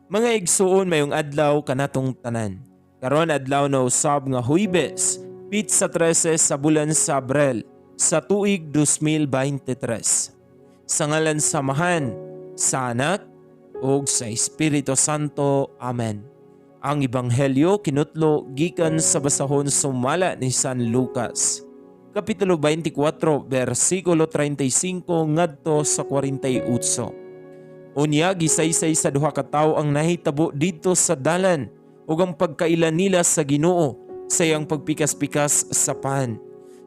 Mga igsuon mayong adlaw kanatong tanan. Karon adlaw na usab nga Huwebes, pit sa 13 sa bulan sa Abril sa tuig 2023. Sa ngalan samahan, sa Anak, ug sa Espiritu Santo. Amen. Ang Ebanghelyo kinutlo gikan sa basahon sumala ni San Lucas. Kapitulo 24, versikulo 35 ngadto sa 48. Unya gisaysay sa duha ka tawo ang nahitabo dito sa dalan ug ang pagkailan nila sa Ginoo sa iyang pagpikas-pikas sa pan.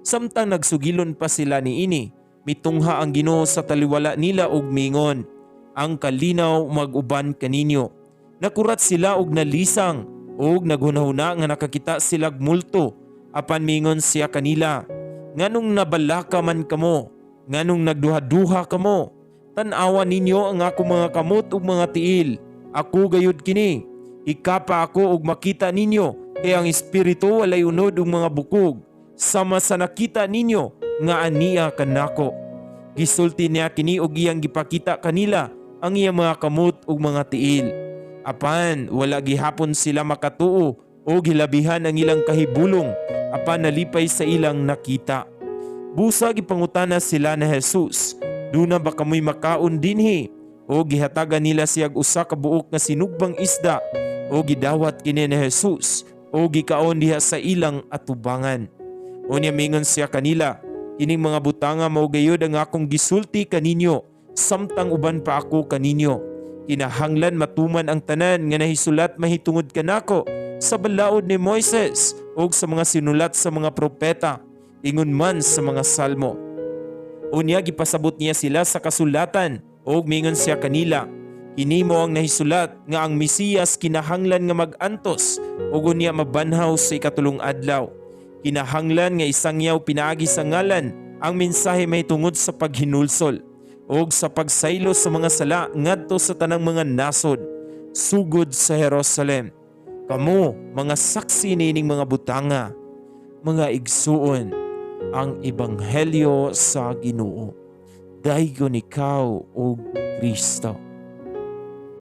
Samtang nagsugilon pa sila niini, mitungha ang Ginoo sa taliwala nila ug mingon, "Ang kalinaw mag-uban kaninyo." Nakurat sila og nalisang ug naghunahuna nga nakakita sila multo. Apan mingon siya kanila, "Nganong nabalaka man kamo? Nganong nagduha-duha kamo? Tan-awa ninyo ang ako mga kamot ug mga tiil. Ako gayud kini. Ikapa ako ug makita ninyo, kay ang espiritu walay unod ug mga bukog. Sama sa nakita ninyo nga aniya kanako." Gisulti niya kini ug iyang gipakita kanila ang iyang mga kamot ug mga tiil. Apan wala gihapon sila makatuo o gilabihan ang ilang kahibulong apan nalipay sa ilang nakita. Busa gipangutana sila na Jesus, "Duna ba kamoy makaon dinhi?" O gihatagan nila siyag usa ka buok nga sinugbang isda o gidawat kini ni Jesus o gikaon diha sa ilang atubangan. Unya mingon siya kanila, "Kining mga butanga mao gayud ang akong gisulti kaninyo samtang uban pa ako kaninyo. Kinahanglan matuman ang tanan nga nahisulat mahitungod kanako sa balaod ni Moises o sa mga sinulat sa mga propeta, ingon man sa mga salmo." Unya gipasabot niya sila sa kasulatan og mingon siya kanila, "Kini mo ang nahisulat nga ang Mesiyas kinahanglan nga mag-antos ug unya mabanhaw sa ikatulong adlaw. Kinahanglan nga isangyaw pinaagi sa ngalan ang mensahe mahitungod sa paghinulsol ug sa pagsaylo sa mga sala ngadto sa tanang mga nasod sugod sa Jerusalem. Kamo mga saksi nining mga butanga." Mga igsuon, ang Ebanghelyo sa Ginoo. Daygon ikaw, O Kristo.